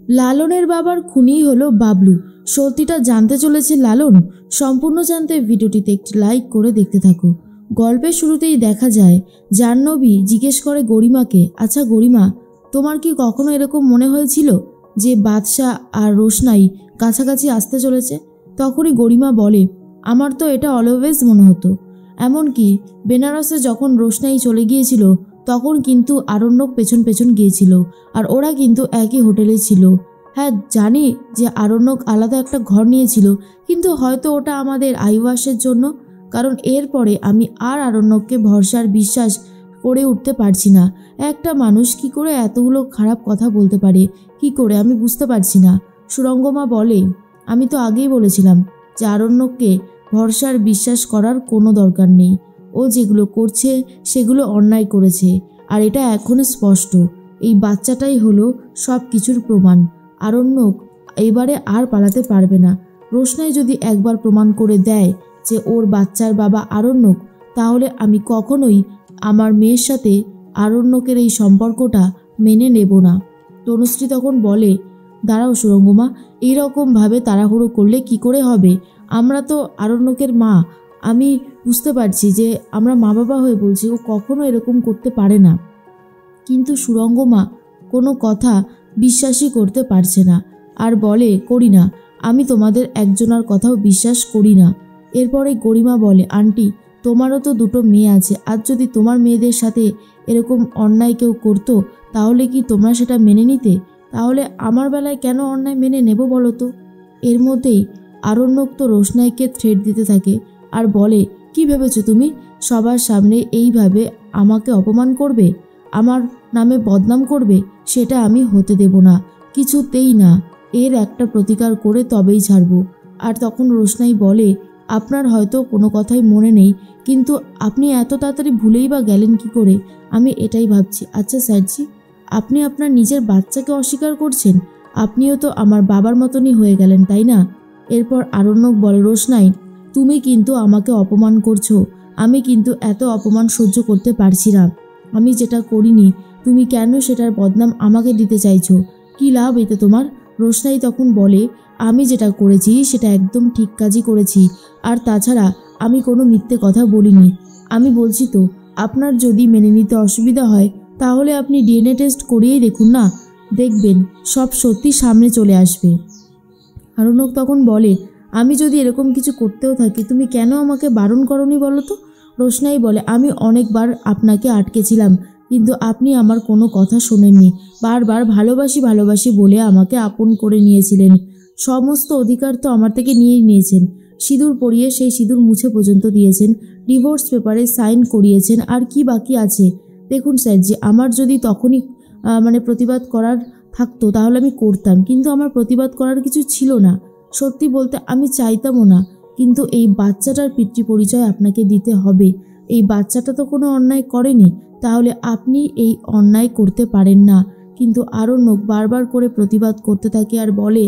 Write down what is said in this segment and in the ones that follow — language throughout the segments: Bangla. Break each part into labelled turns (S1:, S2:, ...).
S1: লালনের বাবার খুনি হলো বাবলু। সত্যিটা জানতে চলেছে লালন। সম্পূর্ণ জানতে ভিডিওটিতে একটি লাইক করে দেখতে থাকো। গল্পের শুরুতেই দেখা যায় জাহ্নবী জিজ্ঞেস করে গরিমাকে, আচ্ছা গরিমা, তোমার কি কখনো এরকম মনে হয়েছিল যে বাদশা আর রোশনাই কাছাকাছি আসতে চলেছে? তখনই গরিমা বলে, আমার তো এটা অলওয়েজ মনে হতো। এমনকি বেনারসে যখন রোশনাই চলে গিয়েছিল তখন কিন্তু আরণ্যক পেছন পেছন গিয়েছিল, আর ওরা কিন্তু একই হোটেলে ছিল। হ্যাঁ জানি যে আরণ্যক আলাদা একটা ঘর নিয়েছিল, কিন্তু হয়তো ওটা আমাদের আইওয়াসের জন্য, কারণ এরপরে আমি আর আরণ্যককে ভরসার বিশ্বাস করে উঠতে পারছি না। একটা মানুষ কি করে এতগুলো খারাপ কথা বলতে পারে, কি করে আমি বুঝতে পারছি না। সুরঙ্গমা বলে, আমি তো আগেই বলেছিলাম যে আরণ্যককে ভরসার বিশ্বাস করার কোনো দরকার নেই। ও যেগুলো করছে সেগুলো অন্যায় করেছে, আর এটা এখনো স্পষ্ট। এই বাচ্চাটাই হলো সব কিছুর প্রমাণ। আরণ্যক এবারে আর পালাতে পারবে না। রোশনাই যদি একবার প্রমাণ করে দেয় যে ওর বাচ্চার বাবা আরণ্যক, তাহলে আমি কখনোই আমার মেয়ের সাথে আরণ্যকের এই সম্পর্কটা মেনে নেব না। তনুশ্রী তখন বলে, দাঁড়াও সুরঙ্গমা, এইরকমভাবে তাড়াহুড়ো করলে কি করে হবে? আমরা তো আরণ্যকের মা। আমি বুঝতে পারছি যে আমরা মা বাবা হয়ে বলছি ও কখনো এরকম করতে পারে না, কিন্তু সুরঙ্গমা কোনো কথা বিশ্বাসই করতে পারছে না, আর বলে, করি না, আমি তোমাদের একজনের কথাও বিশ্বাস করি না। এরপরে গরিমা বলে, আন্টি, তোমারও তো দুটো মেয়ে আছে, আর যদি তোমার মেয়েদের সাথে এরকম অন্যায় কেউ করতো তাহলে কি তোমরা সেটা মেনে নিতে? তাহলে আমার বেলায় কেন অন্যায় মেনে নেব বলো তো? এর মধ্যেই আরণ্যক তো রোশনাইকে থ্রেট দিতে থাকে আর বলে, কি ভেবেছো তুমি সবার সামনে এইভাবে আমাকে অপমান করবে, আমার নামে বদনাম করবে? সেটা আমি হতে দেব না, কিছুতেই না। এর একটা প্রতিকার করে তবেই ছাড়ব। আর তখন রোশনাই বলে, আপনার হয়তো কোনো কথাই মনে নেই, কিন্তু আপনি এত তাড়াতাড়ি ভুলেই বা গেলেন কি করে? আমি এটাই ভাবছি। আচ্ছা স্যারজি, আপনি আপনার নিজের বাচ্চাকে অস্বীকার করছেন? আপনিও তো আমার বাবার মতনই হয়ে গেলেন, তাই না? এরপর আরণ্যক বলে, রোশনাই, তুমি কিন্তু আমাকে অপমান করছো। আমি কিন্তু এত অপমান সহ্য করতে পারছি না। আমি যেটা করিনি তুমি কেন সেটার বদনাম আমাকে দিতে চাইছো? কি লাভ এতে তোমার? রোশনাই তখন বলে, আমি যেটা করেছি সেটা একদম ঠিক কাজই করেছি, আর তাছাড়া আমি কোনো মিথ্যে কথা বলিনি। আমি বলছি তো, আপনার যদি মেনে নিতে অসুবিধা হয় তাহলে আপনি ডিএনএ টেস্ট করিয়েই দেখুন না, দেখবেন সব সত্যি সামনে চলে আসবে। আরণ্যক তখন বলে, আমি যদি এরকম কিছু করতেও থাকি তুমি কেন আমাকে বারণ করনি বলো তো? রোশনাই বলে, আমি অনেকবার আপনাকে আটকেছিলাম, কিন্তু আপনি আমার কোনো কথা শোনেননি। বারবার ভালোবাসি ভালোবাসি বলে আমাকে আপন করে নিয়েছিলেন। সমস্ত অধিকার তো আমার থেকে নিয়েই নিয়েছেন। সিঁদুর পরিয়ে সেই সিঁদুর মুছে পর্যন্ত দিয়েছেন, ডিভোর্স পেপারে সাইন করিয়েছেন, আর কি বাকি আছে? দেখুন স্যারজি, আমার যদি তখনই প্রতিবাদ করার থাকতো তাহলে আমি করতাম, কিন্তু আমার প্রতিবাদ করার কিছু ছিল না। সত্যি বলতে আমি চাইতামও না, কিন্তু এই বাচ্চাটার পিতৃ পরিচয় আপনাকে দিতে হবে। এই বাচ্চাটা তো কোনো অন্যায় করেনি, তাহলে আপনি এই অন্যায় করতে পারেন না। কিন্তু আরণ্যক বারবার করে প্রতিবাদ করতে থাকে আর বলে,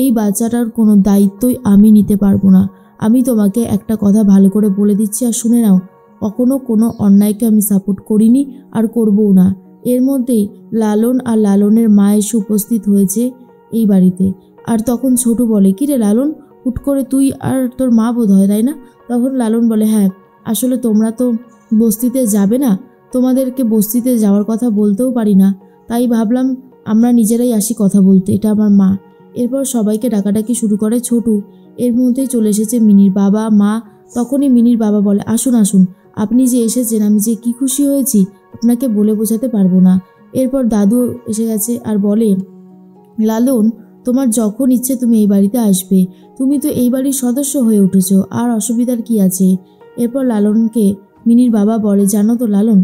S1: এই বাচ্চাটার কোনো দায়িত্বই আমি নিতে পারবো না। আমি তোমাকে একটা কথা ভালো করে বলে দিচ্ছি আর শুনে নাও, কখনো কোনো অন্যায়কে আমি সাপোর্ট করিনি আর করবও না। এর মধ্যেই লালন আর লালনের মা এসে উপস্থিত হয়েছে এই বাড়িতে। আর তখন ছোটু বলে, কিরে লালন, হুট করে তুই আর তোর মা বোধ হয়, তাই না? তখন লালন বলে, হ্যাঁ, আসলে তোমরা তো বস্তিতে যাবে না, তোমাদেরকে বস্তিতে যাওয়ার কথা বলতেও পারি না, তাই ভাবলাম আমরা নিজেরাই আসি কথা বলতে, এটা আমার মা। এরপর সবাইকে ডাকাডাকি শুরু করে ছোটু। এর মধ্যেই চলে এসেছে মিনির বাবা মা। তখনই মিনির বাবা বলে, আসুন আসুন, আপনি যে এসেছেন আমি যে কি খুশি হয়েছি আপনাকে বলে বোঝাতে পারবো না। এরপর দাদু এসে গেছে আর বলে, লালন, তোমার যখন ইচ্ছে তুমি এই বাড়িতে আসবে, তুমি তো এই বাড়ির সদস্য হয়ে উঠেছো, আর অসুবিধার কি আছে? এরপর লালনকে মিনির বাবা বলে, জানো তো লালন,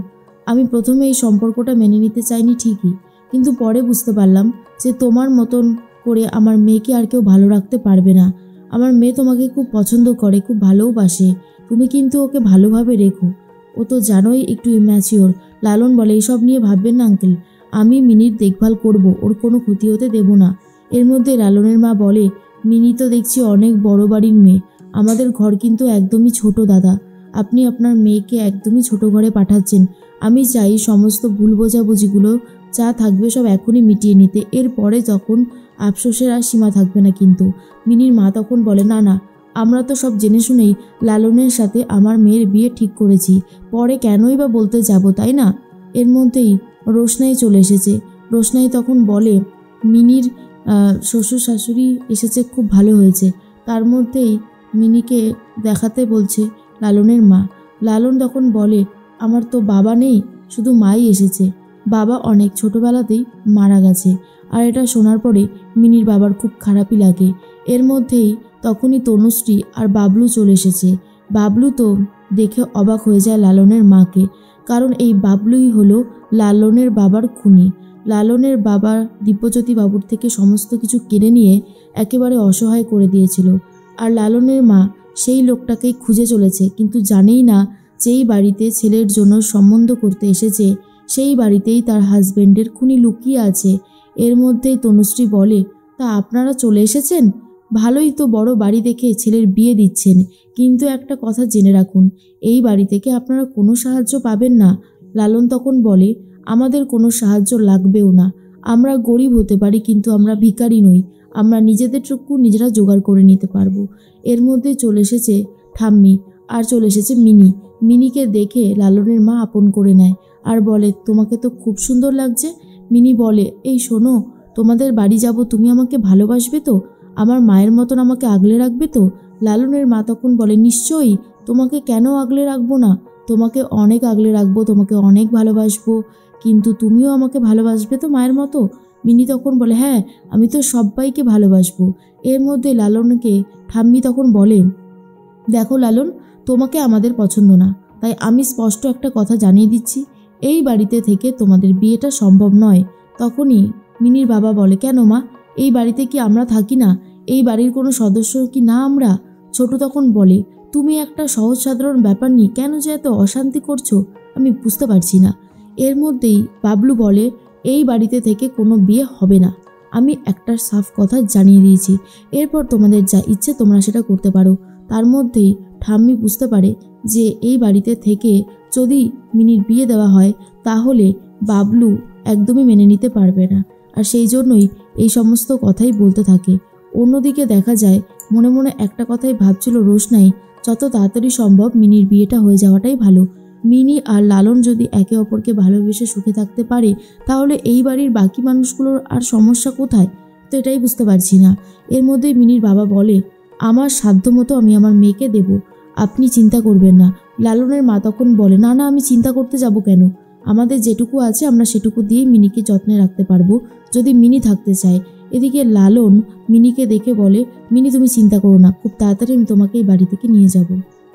S1: আমি প্রথমে এই সম্পর্কটা মেনে নিতে চাইনি ঠিকই, কিন্তু পরে বুঝতে পারলাম যে তোমার মতন করে আমার মেয়েকে আর কেউ ভালো রাখতে পারবে না। আমার মেয়ে তোমাকে খুব পছন্দ করে, খুব ভালোবাসে, তুমি কিন্তু ওকে ভালোভাবে রেখো। ও তো জানোই একটু ইম্যাচিওর। লালন বলে, এইসব নিয়ে ভাববেন না আঙ্কেল, আমি মিনির দেখভাল করব, ওর কোনো ক্ষতি হতে দেব না। এর মধ্যে লালনের মা বলে, মিনি তো দেখছি অনেক বড় বাড়ির মেয়ে, আমাদের ঘর কিন্তু একদমই ছোট দাদা, আপনি আপনার মেয়েকে একদমই ছোট ঘরে পাঠাচ্ছেন। আমি চাই সমস্ত ভুল বোঝাবুঝিগুলো যা থাকবে সব এখনই মিটিয়ে নিতে, এরপরে তখন আফসোসের আর সীমা থাকবে না। কিন্তু মিনির মা তখন বলে, না না, আমরা তো সব জেনে শুনেই লালনের সাথে আমার মেয়ের বিয়ে ঠিক করেছি, পরে কেনই বা বলতে যাব, তাই না? এর মধ্যেই রোশনাই চলে এসেছে। রোশনাই তখন বলে, মিনির শ্বশুর শাশুড়ি এসেছে, খুব ভালো হয়েছে। তার মধ্যেই মিনিকে দেখাতে বলছে লালনের মা। লালন তখন বলে, আমার তো বাবা নেই, শুধু মাই এসেছে। বাবা অনেক ছোটোবেলাতেই মারা গেছে। আর এটা শোনার পরে মিনির বাবার খুব খারাপই লাগে। এর মধ্যেই তখনই তনুশ্রী আর বাবলু চলে এসেছে। বাবলু তো দেখে অবাক হয়ে যায় লালনের মাকে, কারণ এই বাবলুই হলো লালনের বাবার খুনি। লালনের বাবা দিব্যজ্যোতি বাবুর থেকে সমস্ত কিছু কেড়ে নিয়ে একেবারে অসহায় করে দিয়েছিল। আর লালনের মা সেই লোকটাকেই খুঁজে চলেছে, কিন্তু জানেই না যেই বাড়িতে ছেলের জন্য সম্বন্ধ করতে এসেছে সেই বাড়িতেই তার হাজবেন্ডের খুনি লুকিয়ে আছে। এর মধ্যেই তনুশ্রী বলে, তা আপনারা চলে এসেছেন, ভালোই তো, বড় বাড়ি দেখে ছেলের বিয়ে দিচ্ছেন, কিন্তু একটা কথা জেনে রাখুন, এই বাড়ি থেকে আপনারা কোনো সাহায্য পাবেন না। লালন তখন বলে, আমাদের কোনো সাহায্য লাগবেও না, আমরা গরিব হতে পারি কিন্তু আমরা ভিখারি নই, আমরা নিজেদেরটুকু নিজেরা জোগাড় করে নিতে পারবো। এর মধ্যে চলে এসেছে ঠাম্মি, আর চলে এসেছে মিনি। মিনিকে দেখে লালনের মা আপন করে নেয় আর বলে, তোমাকে তো খুব সুন্দর লাগছে। মিনি বলে, এই শোনো, তোমাদের বাড়ি যাব, তুমি আমাকে ভালোবাসবে তো, আমার মায়ের মতন আমাকে আগলে রাখবে তো? লালনের মা তখন বলে, নিশ্চয়ই, তোমাকে কেন আগলে রাখবো না, তোমাকে অনেক আগলে রাখবো, তোমাকে অনেক ভালোবাসবো, কিন্তু তুমিও আমাকে ভালোবাসবে তো মায়ের মতো? মিনি তখন বলে, হ্যাঁ, আমি তো সবাইকে ভালোবাসবো। এর মধ্যে লালনকে ঠাম্মি তখন বলে, দেখো লালন, তোমাকে আমাদের পছন্দ না, তাই আমি স্পষ্ট একটা কথা জানিয়ে দিচ্ছি, এই বাড়িতে থেকে তোমাদের বিয়েটা সম্ভব নয়। তখনই মিনির বাবা বলে, কেন মা, এই বাড়িতে কি আমরা থাকি না? এই বাড়ির কোনো সদস্য কি না আমরা? ছোট তখন বলে, তুমি একটা সহজ সাধারণ ব্যাপার নিয়ে কেন যে এত অশান্তি করছো আমি বুঝতে পারছি না। এর মধ্যেই বাবলু বলে, এই বাড়িতে থেকে কোনো বিয়ে হবে না, আমি একটা সাফ কথা জানিয়ে দিয়েছি, এরপর তোমাদের যা ইচ্ছে তোমরা সেটা করতে পারো। তার মধ্যেই ঠাম্মি বুঝতে পারে যে এই বাড়িতে থেকে যদি মিনির বিয়ে দেওয়া হয় তাহলে বাবলু একদমই মেনে নিতে পারবে না, আর সেই জন্যই এই সমস্ত কথাই বলতে থাকে। অন্যদিকে দেখা যায় মনে মনে একটা কথাই ভাবছিল রোশনাই, যত তাড়াতাড়ি সম্ভব মিনির বিয়েটা হয়ে যাওয়াটাই ভালো। মিনি আর লালন যদি একে অপরকে ভালোবেসে সুখে থাকতে পারে তাহলে এই বাড়ির বাকি মানুষগুলোর আর সমস্যা কোথায়, তো এটাই বুঝতে পারছি না। এর মধ্যেই মিনির বাবা বলে, আমার সাধ্যমতো আমি আমার মেয়েকে দেব, আপনি চিন্তা করবেন না। লালনের মা তখন বলে, না না, আমি চিন্তা করতে যাব কেন, আমাদের যেটুকু আছে আমরা সেটুকু দিয়েই মিনিকে যত্নে রাখতে পারবো যদি মিনি থাকতে চায়। এদিকে লালন মিনিকে দেখে বলে, মিনি তুমি চিন্তা করো না, খুব তাড়াতাড়ি আমি তোমাকে এই বাড়ি থেকে নিয়ে যাব।